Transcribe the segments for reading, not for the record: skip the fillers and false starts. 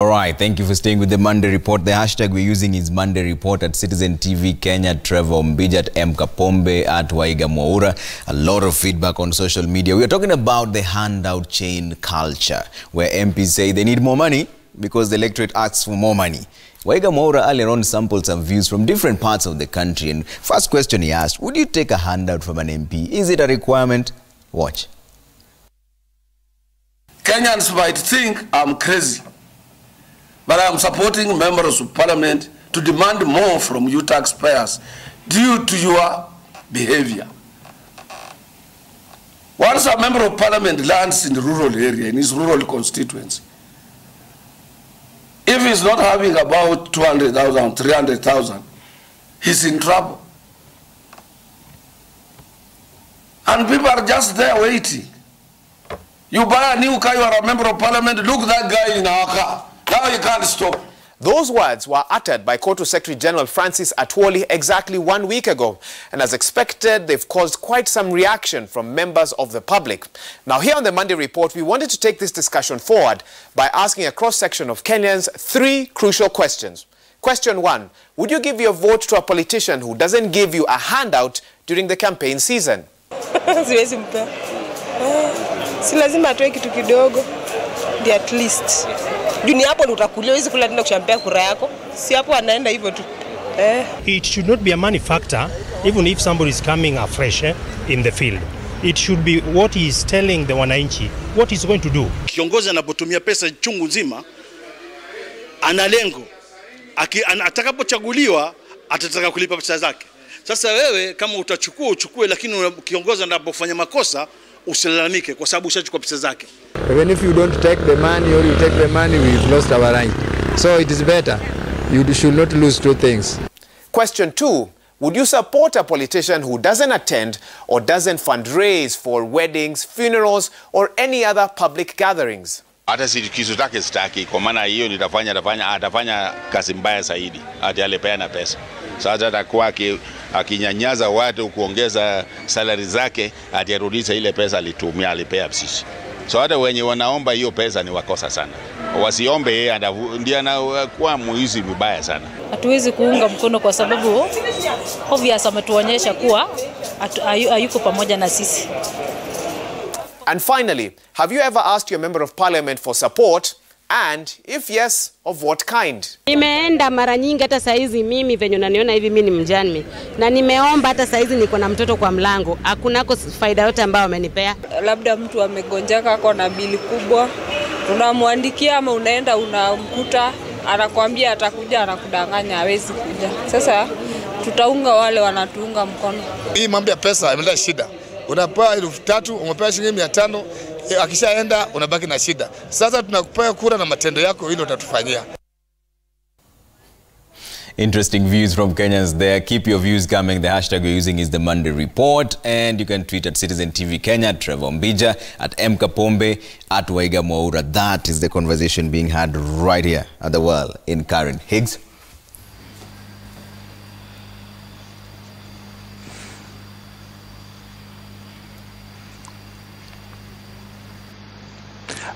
All right, thank you for staying with the Monday Report. The hashtag we're using is Monday Report at Citizen TV Kenya, Trevor Mbija, at M. Kapombe, at Waihiga Mwaura. A lot of feedback on social media. We are talking about the handout chain culture, where MPs say they need more money because the electorate asks for more money. Waihiga Mwaura earlier on sampled some views from different parts of the country. And first question he asked, would you take a handout from an MP? Is it a requirement? Watch. Kenyans might think I'm crazy, but I'm supporting members of parliament to demand more from you taxpayers due to your behavior. Once a member of parliament lands in the rural area, in his rural constituency, if he's not having about 200,000, 300,000, he's in trouble. And people are just there waiting. You buy a new car, you are a member of parliament, look that guy in our car. Now you can't stop. Those words were uttered by Kotu Secretary General Francis Atwoli exactly 1 week ago. And as expected, they've caused quite some reaction from members of the public. Now here on the Monday Report, we wanted to take this discussion forward by asking a cross-section of Kenyans 3 crucial questions. Question 1, would you give your vote to a politician who doesn't give you a handout during the campaign season? Si lazima atoe kitu kidogo, di at least. Juni hapo utakulia hizi kula tena kushampea kura yako. Si hapo anaenda hivyo tu. It should not be a money factor even if somebody is coming afresh in the field. It should be what he is telling the wananchi, what he's going to do. Kiongozi anapotumia pesa chungu nzima ana lengo. Atakapochaguliwa atataka kulipa pesa zake. Sasa wewe kama utachukua uchukue, lakini kiongozi anapofanya makosa usilalamike kwa sababu ushachukua pesa zake. Even if you don't take the money or you take the money, we've lost our right. So it is better. You should not lose two things. Question 2, would you support a politician who doesn't attend or doesn't fundraise for weddings, funerals or any other public gatherings? Hata si kisu take sitaki kwa maana hiyo atafanya kazi mbaya zaidi. Hata alipeana pesa. Sasa atakuwa akinyanyaza watu kuongeza salaries zake, atarudisha ile pesa alitumia alipea sisi. So hata wenye wanaomba hiyo pesa ni wakosa sana. Wasiombe yeye ndiye anakuwa muizi vibaya sana. Hatuwezi kuunga mkono kwa sababu obvious ametuonyesha kuwa hayuko pamoja na sisi. And finally, have you ever asked your member of parliament for support? And if yes, of what kind? Nimeenda mara nyingi, hata saizi mimi venye unaniona hivi mimi ni mjane. Na nimeomba hata saizi niko na mtoto kwa mlango. Hakunako faida yote ambayo amenipea. Labda mtu amegonjeka ako na bili kubwa. Unamwandikia ama unaenda unamkuta, anakuambia atakuja, anakudanganya hawezi kuja. Sasa tutaunga wale wanatuunga mkono. Hii mambo ya pesa imeleta shida. Unapewa 3,000, umepewa shilingi 500, akishaenda unabaki na shida. Sasa tunakupa kura na matendo yako hilo utatufanyia. Interesting views from Kenyans there. Keep your views coming. The hashtag we're using is the Monday Report. And you can tweet at Citizen TV Kenya, Trevor Mbija, at M. Kapombe, at Waihiga Mwaura. That is the conversation being had right here at the Well in Karen. Higgs?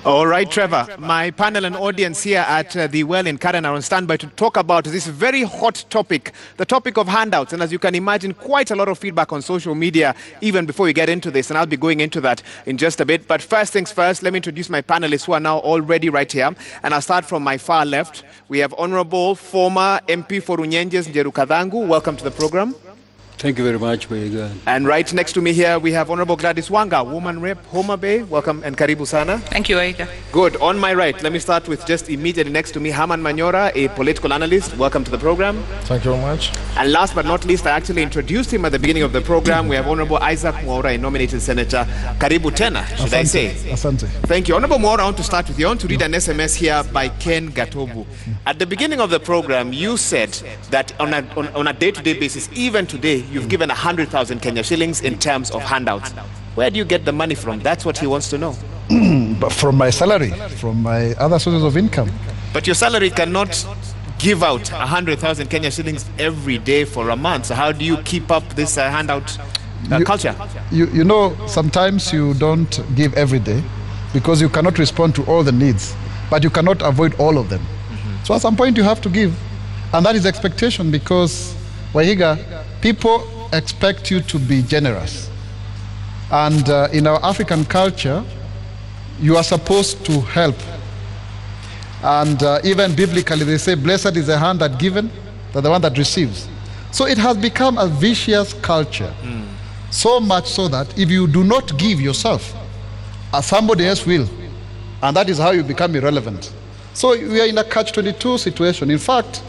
All right, Trevor, my panel and audience here at the Well in Karen are on standby to talk about this very hot topic, the topic of handouts. And as you can imagine, quite a lot of feedback on social media even before we get into this. And I'll be going into that in just a bit. But first things first, let me introduce my panelists who are now already right here. And I'll start from my far left. We have Honorable former MP for Runyenjes Njerukadhangu. Welcome to the program. Thank you very much, Waihiga. And right next to me here, we have Honorable Gladys Wanga, Woman Rep, Homa Bay. Welcome and karibu sana. Thank you, Waihiga. Good. On my right, let me start with just immediately next to me, Herman Manyora, a political analyst. Welcome to the program. Thank you very much. And last but not least, I actually introduced him at the beginning of the program. We have Honorable Isaac Mwaura, a nominated senator. Karibu tena, should I say? Asante. Thank you. Honorable Mwaura, I want to start with you. I want to read an SMS here by Ken Gatobu. At the beginning of the program, you said that on a day-to-day basis, even today, you've given 100,000 Kenya shillings in terms of handouts. Where do you get the money from? That's what he wants to know. But from my salary, from my other sources of income. But your salary cannot give out 100,000 Kenya shillings every day for a month. So how do you keep up this handout culture? You know, sometimes you don't give every day because you cannot respond to all the needs, but you cannot avoid all of them. So at some point you have to give. And that is expectation, because, Waihiga, people expect you to be generous. And in our African culture, you are supposed to help. And even biblically they say, blessed is the hand that giveth, than the one that receives. So it has become a vicious culture. So much so that if you do not give yourself, somebody else will. And that is how you become irrelevant. So we are in a catch-22 situation. In fact,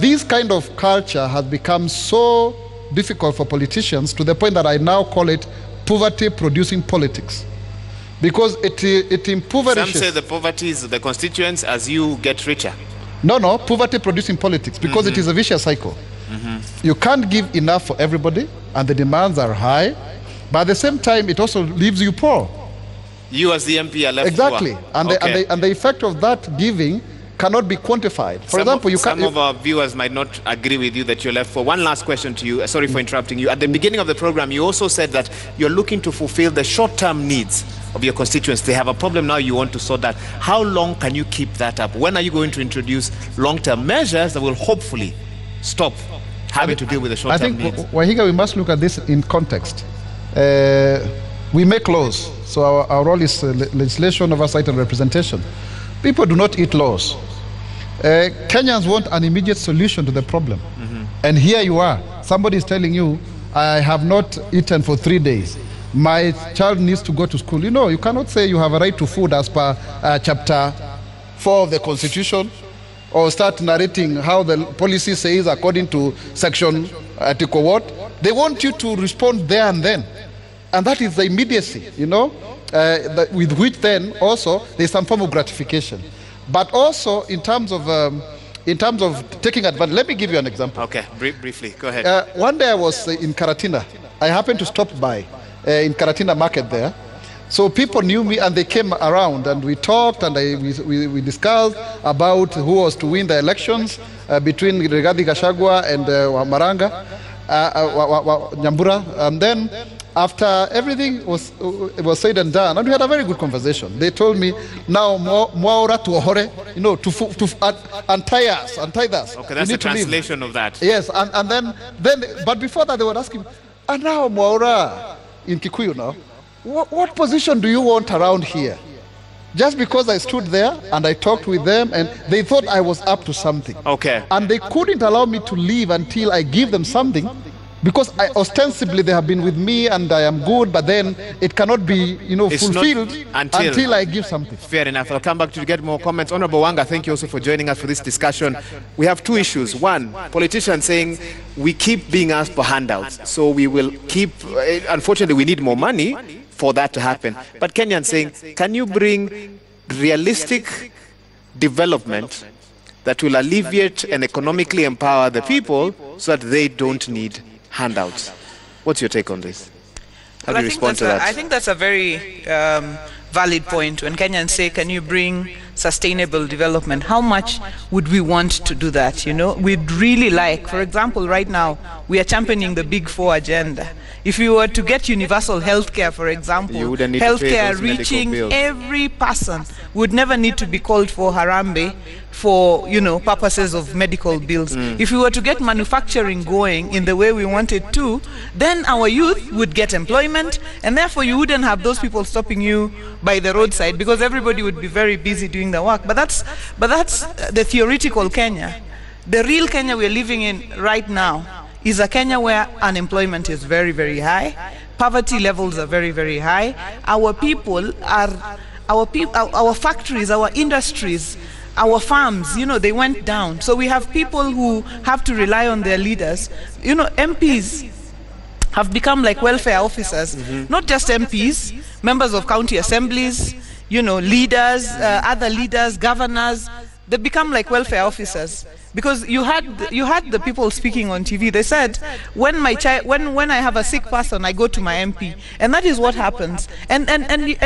this kind of culture has become so difficult for politicians, to the point that I now call it poverty-producing politics. Because it impoverishes. Some say the poverty is the constituents as you get richer. No, poverty-producing politics, because it is a vicious cycle. You can't give enough for everybody, and the demands are high, but at the same time, it also leaves you poor. You as the MP are left exactly. poor. And the effect of that giving cannot be quantified. For example, some of our viewers might not agree with you that you're left for. One last question to you. Sorry for interrupting you. At the beginning of the program, you also said that you're looking to fulfill the short-term needs of your constituents. They have a problem now, you want to sort that. How long can you keep that up? When are you going to introduce long-term measures that will hopefully stop having to deal with the short-term needs? I think, Waihiga, we must look at this in context. We make laws, so our role is legislation, oversight, and representation. People do not eat laws. Kenyans want an immediate solution to the problem. And here you are. Somebody is telling you, I have not eaten for 3 days. My child needs to go to school. You know, you cannot say you have a right to food as per chapter 4 of the Constitution, or start narrating how the policy says according to section article what. They want you to respond there and then. And that is the immediacy, you know, with which then also there's some form of gratification. But also in terms of taking advantage. Let me give you an example. Okay, briefly, go ahead. One day I was in Karatina. I happened to stop by in Karatina market there. So people knew me and they came around and we talked and we discussed about who was to win the elections between Rigathi Gachagua and Maranga, Nyambura. And then after everything was said and done, and we had a very good conversation, they told me, now Mwaura to Ohore, you know, to untie us. Okay, that's the translation of that. Yes, and then, but before that they were asking, and now Mwaura, in Kikuyu now, what position do you want around here? Just because I stood there and I talked with them and they thought I was up to something. Okay. And they couldn't allow me to leave until I give them something, because ostensibly they have been with me and I am good, but then it cannot be, you know, fulfilled until I give something. Fair enough. I'll come back to get more comments. Honorable Wanga, thank you also for joining us for this discussion. We have two issues. One, politicians saying we keep being asked for handouts, so we will keep, unfortunately we need more money for that to happen. But Kenyans saying, can you bring realistic development that will alleviate and economically empower the people so that they don't need handouts? What's your take on this? How do you respond to that? I think that's a very valid point. When Kenyans say, can you bring sustainable development, how much would we want to do that? You know, we'd really like, for example, right now, we are championing the Big Four agenda. If we were to get universal healthcare, for example, healthcare reaching every person, would never need to be called for Harambe for, you know, purposes of medical bills. If we were to get manufacturing going in the way we want it to, then our youth would get employment, and therefore you wouldn't have those people stopping you by the roadside, because everybody would be very busy doing the work. But that's the theoretical Kenya. The real Kenya we're living in right now is a Kenya where unemployment is very, very high, poverty levels are very, very high. Our people are, our factories, our industries, our farms, you know, they went down. So we have people who have to rely on their leaders. You know, MPs have become like welfare officers, not just MPs, members of county assemblies, you know, leaders, other leaders, governors. They become like welfare officers. Because you had the people speaking on TV. They said, when my child, when I have a sick person, I go to my MP, and that is what happens. And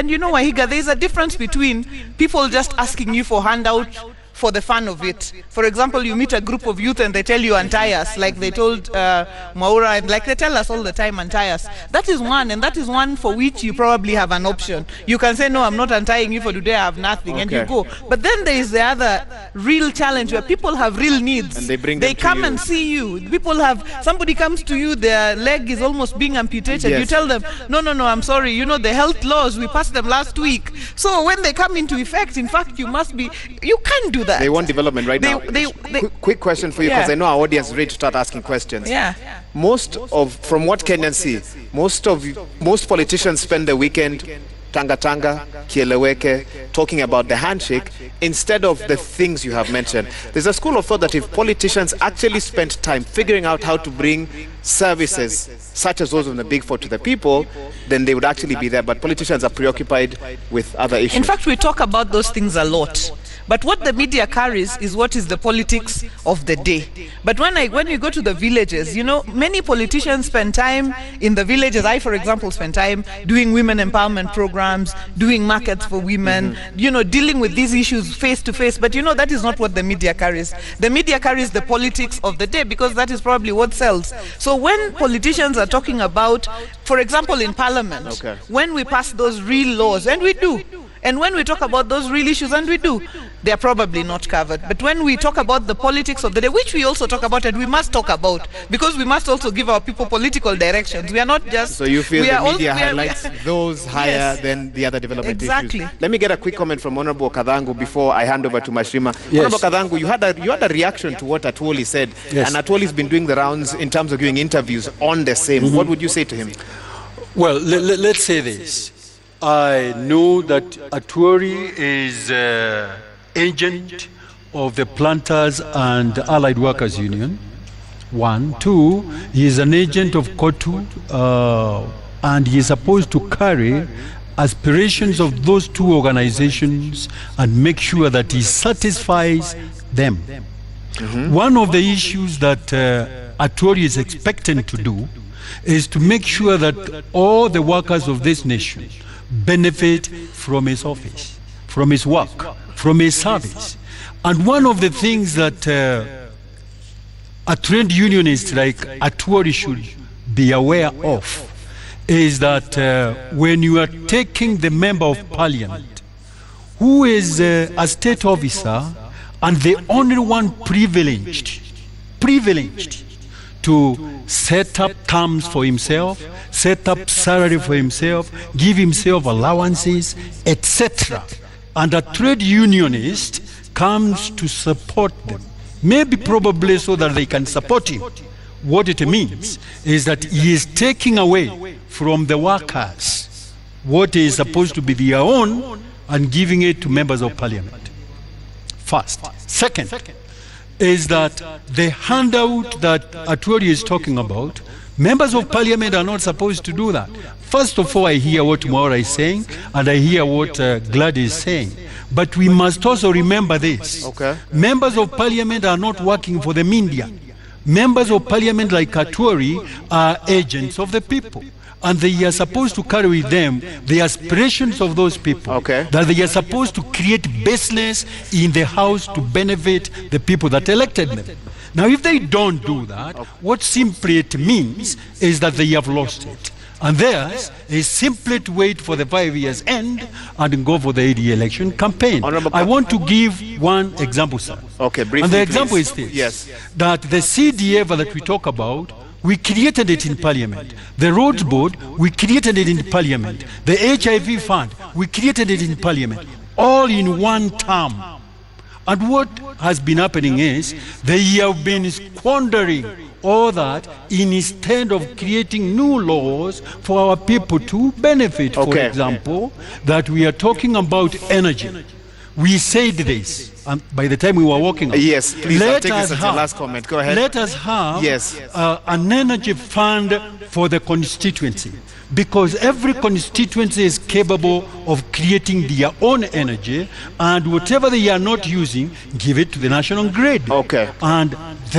you know, Waihiga, there is a difference between people just asking you for handout for the fun of it. For example, you meet a group of youth and they tell you untie us, like they told Mwaura, and like they tell us all the time, untie us. That is one, and that is one for which you probably have an option. You can say, no, I'm not untying you for today, I have nothing, and you go. But then there is the other real challenge where people have real needs. And they come and see you. People have, somebody comes to you, their leg is almost being amputated. Yes. You tell them, no, I'm sorry, you know, the health laws, we passed them last week. So when they come into effect, in fact, you can't do that. They want development right now. Quick question for you, because I know our audience is ready to start asking questions. Yeah. From what Kenyans see, most politicians spend the weekend tanga, kieleweke, talking about the handshake instead of the things you have mentioned. There's a school of thought that if politicians actually spent time figuring out how to bring services such as those of the Big Four to the people, then they would actually be there. But politicians are preoccupied with other issues. In fact, we talk about those things a lot. But what the media carries is what is the politics of the day. But when you go to the villages, you know, many politicians spend time in the villages. I, for example, spend time doing women empowerment programs, doing markets for women, you know, dealing with these issues face to face. But you know, that is not what the media carries. The media carries the politics of the day, because that is probably what sells. So when politicians are talking about, for example, in Parliament, when we pass those real laws, and we do, and when we talk about those real issues, and we do, they are probably not covered. But when we talk about the politics of the day, which we also talk about, and we must talk about, because we must also give our people political directions. We are not just... So you feel the media highlights those higher than the other development issues. Let me get a quick comment from Honorable Kadhangu before I hand over to Mashirima. Honorable Kadhangu, you had a reaction to what Atwoli said, and Atwoli's been doing the rounds in terms of giving interviews on the same. What would you say to him? Well, let's say this. I know that Atwoli is agent of the Planters and Allied Workers Union. 1. 2, he is an agent of KOTU, and he is supposed to carry aspirations of those two organizations and make sure that he satisfies them. One of the issues that Atwoli is expectant to do is to make sure that all the workers of this nation benefit from his office, from his work, from his service. And one of the things that a trade unionist like Atwoli should be aware of is that when you are taking the member of parliament who is a state officer and the only one privileged to set up terms for himself, set up salary for himself, give himself allowances, etc. And a trade unionist comes to support them, maybe probably so that they can support him. What it means is that he is taking away from the workers what is supposed to be their own and giving it to members of parliament. First. Second is that the handout that Atwoli is talking about, members of parliament are not supposed to do that. First of all, I hear what Mwaura is saying, and I hear what Gladys is saying. But we must also remember this. Members of parliament are not working for the media. Members of parliament like Atwoli are agents of the people. And they are supposed to carry with them the aspirations of those people. That they are supposed to create business in the house to benefit the people that elected them. Now, if they don't do that, what simply it means is that they have lost it. And theirs is simply to wait for the 5 years end and go for the AD election campaign. I want to give one example, sir. Briefly, and the example is this, that the CDF that we talk about, we created it in parliament. The roads board, we created it in parliament. The HIV fund, we created it in parliament. All in one term. And what has been happening is they have been squandering all that instead of creating new laws for our people to benefit. For example, that we are talking about energy. We said this by the time we were working on it. Yes, please, I'll take this as your last comment. Go ahead. Let us have an energy fund for the constituency, because every constituency is capable of creating their own energy, and whatever they are not using, give it to the national grid. And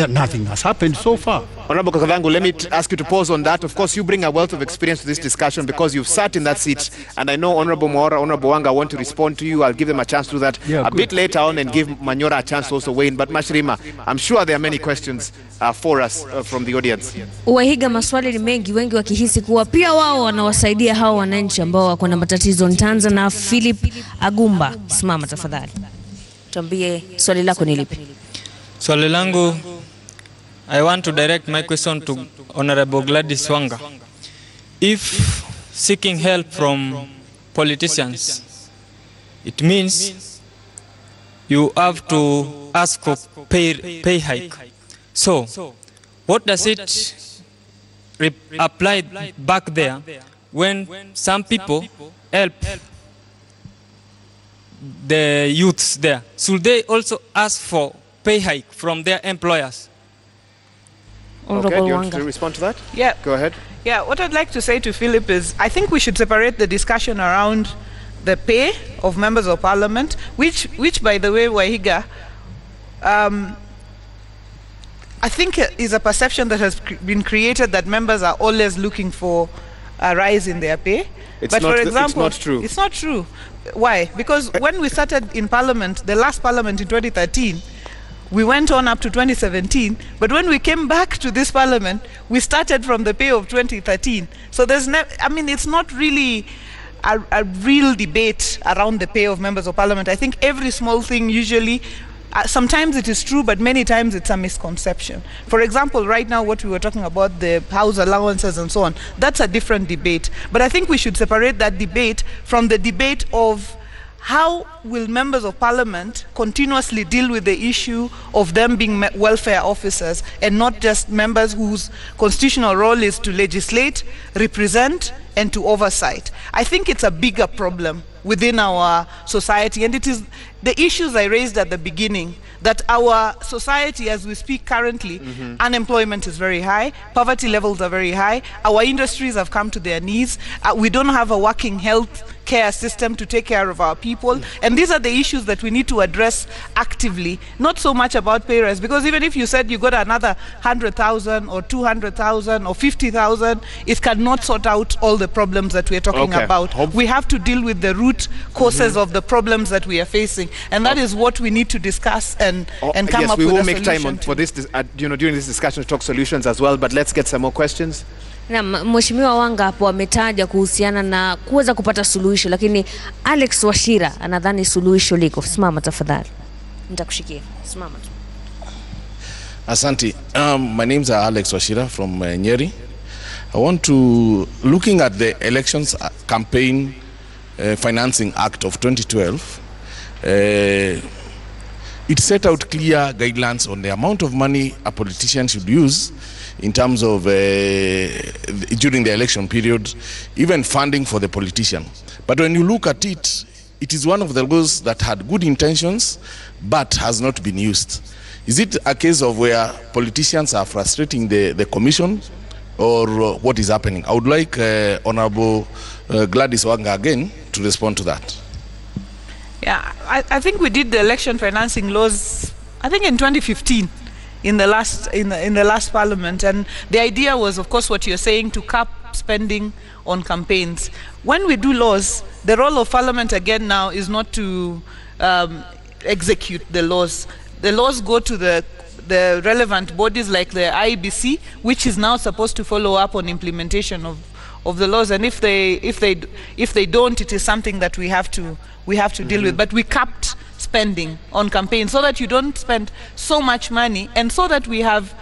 Nothing has happened so far. Honorable Kavangu, let me ask you to pause on that. Of course, you bring a wealth of experience to this discussion because you've sat in that seat. And I know Honorable Mwaura, Honorable Wanga want to respond to you. I'll give them a chance to do that a bit later on and give Manyora a chance to also weigh in. But Mashirima, I'm sure there are many questions for us from the audience. Waihiga, maswali ni mengi, wengi wakihisi kuwa pia wao wanawasaidia hao wananchi ambao wako na matatizo. Nitaanza na Philip Agumba. Simama tafadhali. Tuambie swali lako ni lipi? Swali langu, I want to direct my question to Honorable Gladys Wanga. If seeking help from politicians, it means you have to ask for pay hike. So, what does it apply back there when some people help the youths there? Should they also ask for pay hike from their employers? Okay, do you want to respond to that? Yeah. Go ahead. Yeah, what I'd like to say to Philip is I think we should separate the discussion around the pay of members of parliament, which by the way, Waihiga, I think is a perception that has been created that members are always looking for a rise in their pay. But for example, it's not true. It's not true. Why? Because when we started in parliament, the last parliament in 2013, we went on up to 2017, but when we came back to this parliament, we started from the pay of 2013. So there's I mean, it's not really a real debate around the pay of members of parliament. I think every small thing usually, sometimes it is true, but many times it's a misconception. For example, right now what we were talking about, the house allowances and so on, that's a different debate. But I think we should separate that debate from the debate of how will members of parliament continuously deal with the issue of them being welfare officers and not just members whose constitutional role is to legislate, represent, and to oversight. I think it's a bigger problem within our society, and it is the issues I raised at the beginning, that our society as we speak currently, unemployment is very high, poverty levels are very high, our industries have come to their knees, we don't have a working health care system to take care of our people, and these are the issues that we need to address actively, not so much about pay rise, because even if you said you got another 100,000 or 200,000 or 50,000, it cannot sort out all the problems that we're talking about. We have to deal with the root causes of the problems that we are facing, and that is what we need to discuss and come up with a solution. Yes, we will make time for this, during this discussion to talk solutions as well, but let's get some more questions. Na Mheshimiwa Wanga hapo ametaja kuhusiana na kuweza kupata suluhisho, lakini Alex Washira anadhani suluhisho liko. Simama tafadhali. Nitakushikia. Simama tu. Asante. My name's Alex Washira from Nyeri. I want to, looking at the Elections Campaign Financing Act of 2012, it set out clear guidelines on the amount of money a politician should use in terms of during the election period, even funding for the politician. But when you look at it, it is one of the laws that had good intentions but has not been used. Is it a case of where politicians are frustrating the commission, or what is happening? I would like Honorable Gladys Wanga again to respond to that. Yeah, I think we did the election financing laws, I think in 2015. In the last parliament, and the idea was, of course, what you're saying, to cap spending on campaigns. When we do laws, the role of parliament again now is not to execute the laws. The laws go to the relevant bodies like the IBC, which is now supposed to follow up on implementation of the laws. And if they don't, it is something that we have to deal with. But we capped spending on campaigns so that you don't spend so much money, and so that we have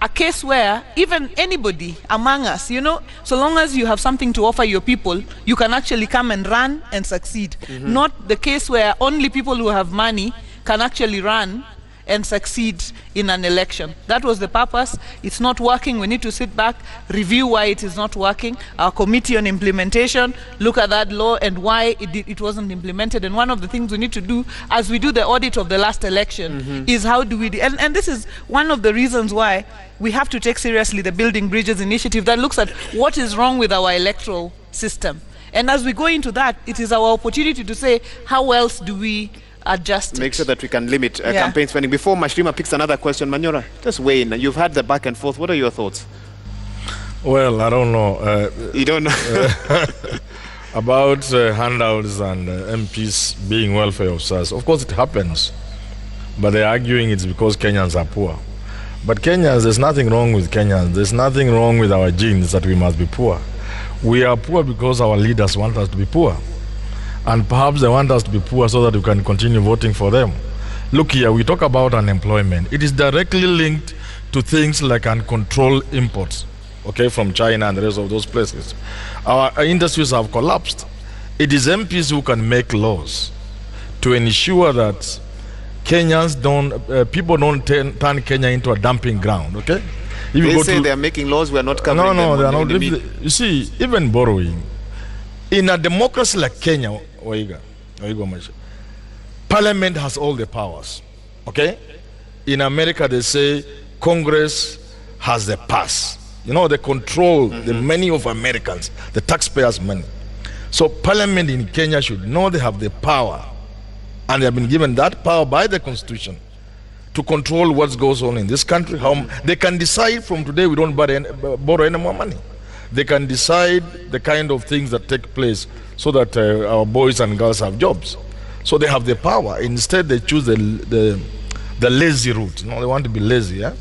a case where even anybody among us, you know, so long as you have something to offer your people, you can actually come and run and succeed. Not the case where only people who have money can actually run and succeed in an election. That was the purpose. It's not working. We need to sit back, review why it is not working. Our committee on implementation, look at that law and why it wasn't implemented. And one of the things we need to do as we do the audit of the last election is how do we, and this is one of the reasons why we have to take seriously the Building Bridges initiative that looks at what is wrong with our electoral system. And as we go into that, it is our opportunity to say, how else do we adjust it. Make sure that we can limit campaign spending. Before Mashrima picks another question, Mwaura, just weigh in. You've had the back and forth. What are your thoughts? Well, I don't know. You don't know? About handouts and MPs being welfare officers. Of course, it happens. But they're arguing it's because Kenyans are poor. But Kenyans, there's nothing wrong with Kenyans. There's nothing wrong with our genes that we must be poor. We are poor because our leaders want us to be poor. And perhaps they want us to be poor so that we can continue voting for them. Look here, we talk about unemployment. It is directly linked to things like uncontrolled imports, okay, from China and the rest of those places. Our industries have collapsed. It is MPs who can make laws to ensure that Kenyans people don't turn Kenya into a dumping ground, okay? If they say they are making laws, we are not covering them. No, they are not. You see, even borrowing. In a democracy like Kenya, Waihiga, Parliament has all the powers, okay? In America, they say Congress has the pass. You know, they control the money of Americans, the taxpayers' money. So Parliament in Kenya should know they have the power, and they have been given that power by the Constitution to control what goes on in this country. How they can decide from today we don't borrow any more money. They can decide the kind of things that take place so that our boys and girls have jobs. So they have the power. Instead, they choose the lazy route. No, they want to be lazy, yeah?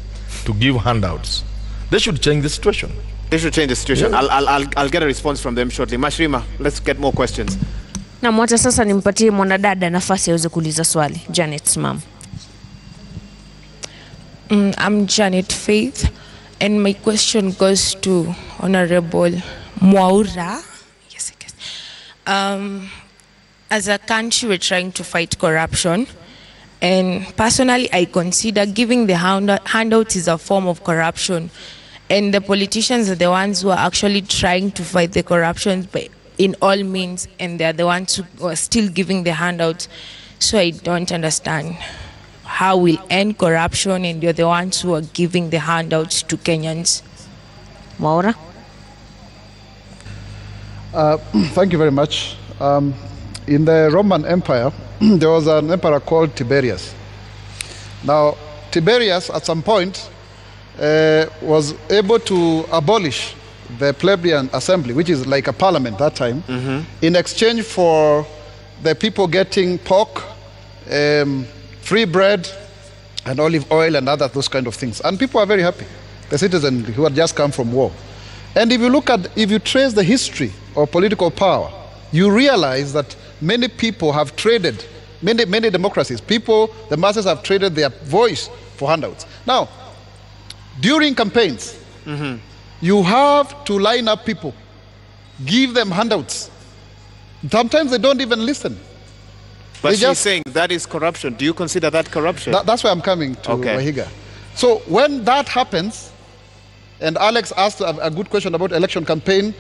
To give handouts. They should change the situation. They should change the situation. Yeah. I'll get a response from them shortly. Mashrima, let's get more questions. Na mwata sasa nimpatie mwanadada nafasi aweze kuuliza swali. Janet, ma'am. I'm Janet Faith, and my question goes to Honorable Mwaura. Yes, I guess. As a country, we're trying to fight corruption, and personally, I consider giving the handout is a form of corruption, and the politicians are the ones who are actually trying to fight the corruption in all means, and they're the ones who are still giving the handouts. So I don't understand how we'll end corruption and you're the ones who are giving the handouts to Kenyans. Mwaura? Thank you very much. In the Roman Empire, there was an emperor called Tiberius. Now, Tiberius, at some point, was able to abolish the plebeian assembly, which is like a parliament that time, in exchange for the people getting pork, free bread, and olive oil and those kind of things. And people are very happy, the citizens who had just come from war. And if you trace the history of political power, you realize that many people have traded, many democracies, the masses have traded their voice for handouts. Now, during campaigns, you have to line up people, give them handouts. Sometimes they don't even listen. But she's saying that is corruption. Do you consider that corruption? That's where I'm coming to, Waihiga. So when that happens, and Alex asked a good question about election campaign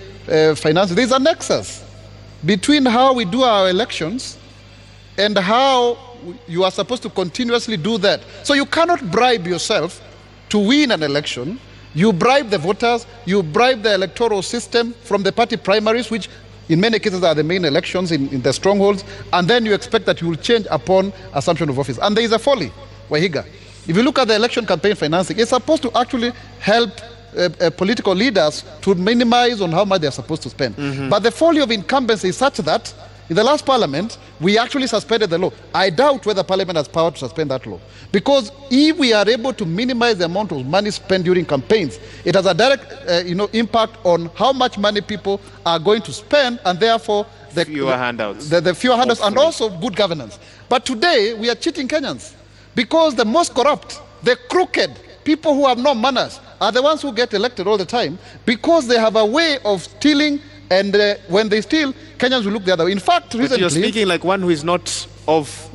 finance, there's a nexus between how we do our elections and how you are supposed to continuously do that. So you cannot bribe yourself to win an election. You bribe the voters, you bribe the electoral system from the party primaries, which in many cases are the main elections in the strongholds, and then you expect that you will change upon assumption of office. And there is a folly, Waihiga. If you look at the election campaign financing, it's supposed to actually help political leaders to minimize on how much they're supposed to spend. But the folly of incumbency is such that in the last parliament, we actually suspended the law. I doubt whether parliament has power to suspend that law. Because if we are able to minimize the amount of money spent during campaigns, it has a direct impact on how much money people are going to spend, and therefore the fewer handouts. The fewer handouts, and also good governance. But today, we are cheating Kenyans. Because the most corrupt, the crooked, people who have no manners, are the ones who get elected all the time, because they have a way of stealing. And when they steal, Kenyans will look the other way. In fact, recently... But you're speaking like one who is not of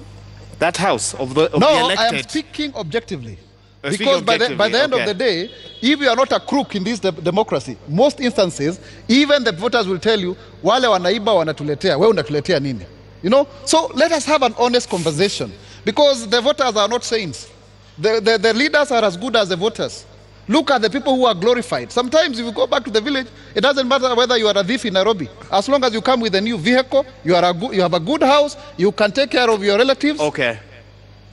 that house, of the elected. No, I am speaking objectively. Because by the end of the day, if you are not a crook in this democracy, most instances, even the voters will tell you, wale wanaiba wanatuletea, wewe unatuletea nini? You know? So let us have an honest conversation. Because the voters are not saints. The leaders are as good as the voters. Look at the people who are glorified. Sometimes if you go back to the village, it doesn't matter whether you are a thief in Nairobi. As long as you come with a new vehicle, you have a good house, you can take care of your relatives. Okay.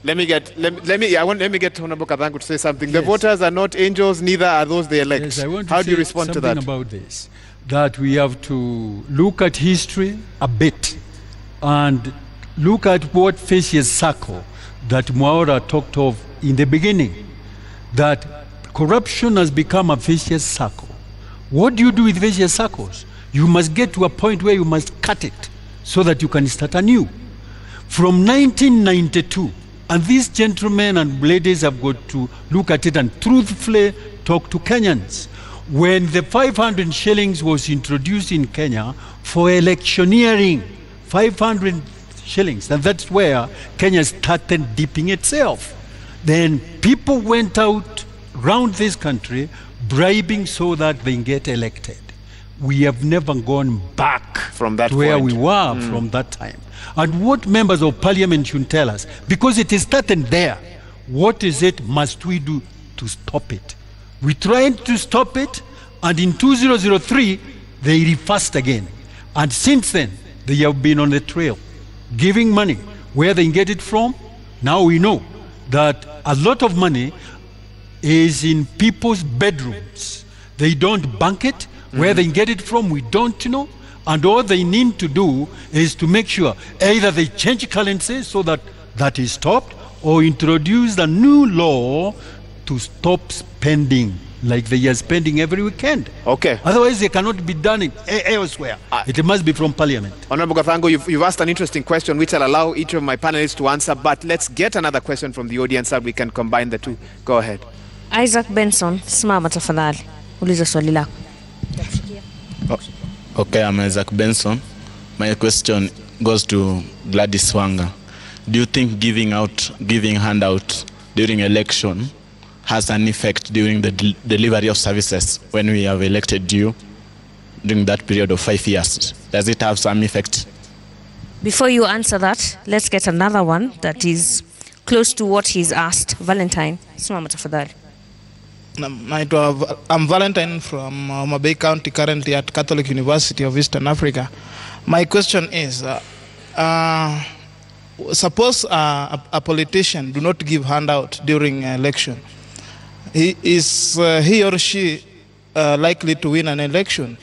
Let me get Honorable Kabangu to say something. Yes. The voters are not angels, neither are those they elect. Yes, I want to How do you respond to that? About this, that we have to look at history a bit and look at what vicious circle that Mwaura talked of in the beginning, that corruption has become a vicious circle. What do you do with vicious circles? You must get to a point where you must cut it so that you can start anew. From 1992, and these gentlemen and ladies have got to look at it and truthfully talk to Kenyans. When the 500 shillings was introduced in Kenya for electioneering, 500 shillings, and that's where Kenya started dipping itself. Then people went out around this country bribing so that they get elected. We have never gone back from that to where point. we were from that time. And what members of parliament should tell us, because it is starting there, what is it must we do to stop it? We tried to stop it, and in 2003, they reversed again. And since then, they have been on the trail, giving money. Where they get it from? Now we know that a lot of money is in people's bedrooms. They don't bank it. Where they get it from, we don't know. And all they need to do is to make sure either they change currency so that that is stopped, or introduce a new law to stop spending like they are spending every weekend. Okay. Otherwise, they cannot be done elsewhere. It must be from Parliament. Honorable Gafango, you've asked an interesting question, which I'll allow each of my panelists to answer, but let's get another question from the audience so we can combine the two. Go ahead. Isaac Benson, simama tafadhali. Uliza swali lako. Okay, I'm Isaac Benson. My question goes to Gladys Wanga. Do you think giving handout during election has an effect during the delivery of services when we have elected you during that period of 5 years? Does it have some effect? Before you answer that, let's get another one that is close to what he's asked. Valentine, simama tafadhali. I'm Valentine from Mabay County, currently at Catholic University of Eastern Africa. My question is, suppose a politician do not give handout during election. Is he or she likely to win an election?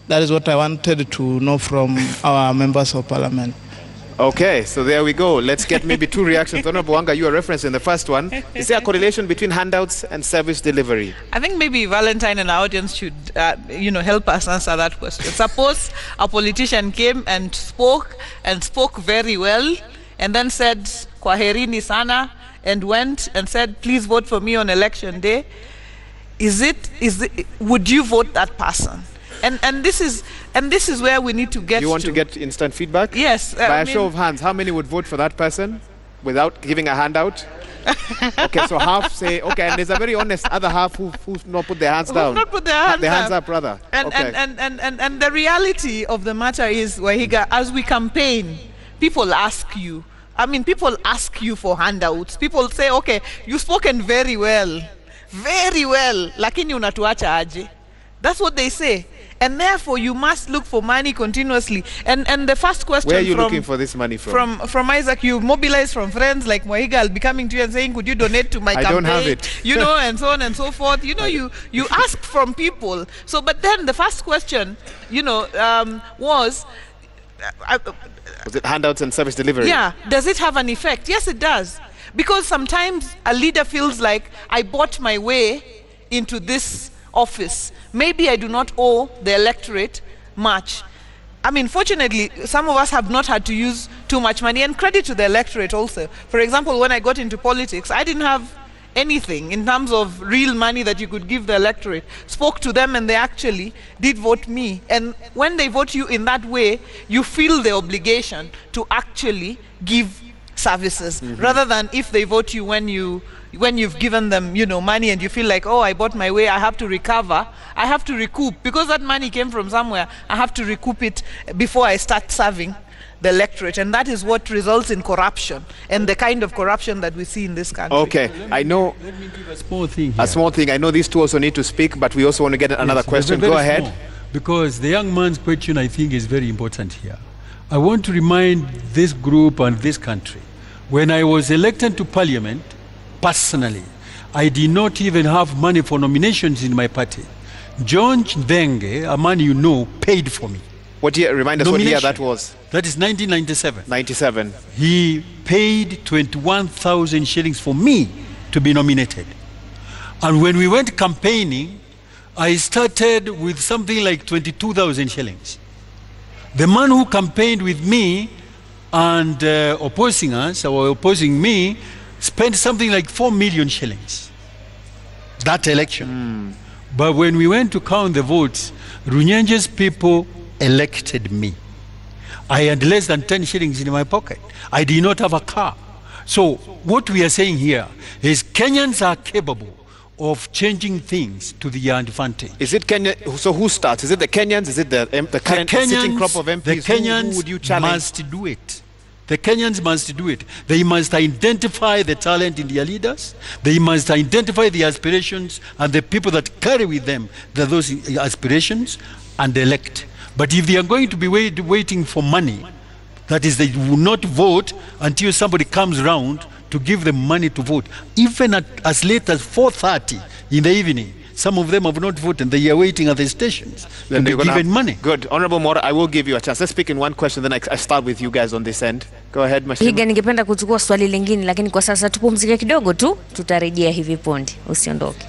That is what I wanted to know from our members of parliament. Okay, so there we go. Let's get maybe two reactions. Honorable Wanga, you are referencing the first one. Is there a correlation between handouts and service delivery? I think maybe Valentine and our audience should, help us answer that question. Suppose a politician came and spoke very well, and then said, "Kwaherini sana," and went and said, "Please vote for me on election day." Would you vote that person? And this is where we need to get. You want to get instant feedback? Yes. By a show of hands, how many would vote for that person without giving a handout? Okay, so half say okay, and there's a very honest other half who've not put their hands down. Not put their hands up. Hands up, brother. And the reality of the matter is, Waihiga, as we campaign, people ask you. People ask you for handouts. People say, okay, you've spoken very well, lakini unatuacha aje. That's what they say. And therefore, you must look for money continuously. And the first question, where are you looking for this money from? From Isaac, you mobilize from friends like Mwahiga. I'll be coming to you and saying, could you donate to my campaign? I don't have it. And so on and so forth. You ask from people. So, but then the first question, was it handouts and service delivery? Yeah. Does it have an effect? Yes, it does. Because sometimes a leader feels like, I bought my way into this office. Maybe I do not owe the electorate much. Fortunately, some of us have not had to use too much money, and credit to the electorate also. For example, when I got into politics, I didn't have anything in terms of real money that you could give the electorate. Spoke to them and they actually did vote me. And when they vote you in that way, you feel the obligation to actually give services, rather than if they vote you when you've given them, money, and you feel like, oh, I bought my way, I have to recover, I have to recoup, because that money came from somewhere, I have to recoup it before I start serving the electorate, and that is what results in corruption and the kind of corruption that we see in this country. Okay, I know. Let me give a small thing here. A small thing. I know these two also need to speak, but we also want to get another question. Very Go ahead. small, because the young man's question, I think, is very important here. I want to remind this group and this country, when I was elected to parliament, personally, I did not even have money for nominations in my party. John Denge, a man you know, paid for me. What year? Remind us what year that was. That is 1997. 97. He paid 21,000 shillings for me to be nominated. And when we went campaigning, I started with something like 22,000 shillings. The man who campaigned with me and opposing us, or opposing me, spent something like 4 million shillings that election. But when we went to count the votes, Runyenje's people elected me. I had less than 10 shillings in my pocket. I did not have a car. So what we are saying here is Kenyans are capable of changing things to their advantage. Is it Kenya? So who starts? Is it the Kenyans? Is it the current sitting crop of MPs? The Kenyans who would you challenge? must do it. The Kenyans must do it. They must identify the talent in their leaders. They must identify the aspirations and the people that carry with them those aspirations and elect. But if they are going to be waiting for money, that is, they will not vote until somebody comes around to give them money to vote. Even as late as 4:30 in the evening, some of them have not voted. They are waiting at the stations to be given money. Good. Honorable Mwaura, I will give you a chance. Let's speak in one question, then I start with you guys on this end. Go ahead, Mheshimiwa. Higa, ningependa kuchukua swali lingine, lakini kwa sasa tupumzike kidogo tu, tutarejea hivi punde. Usiondoke.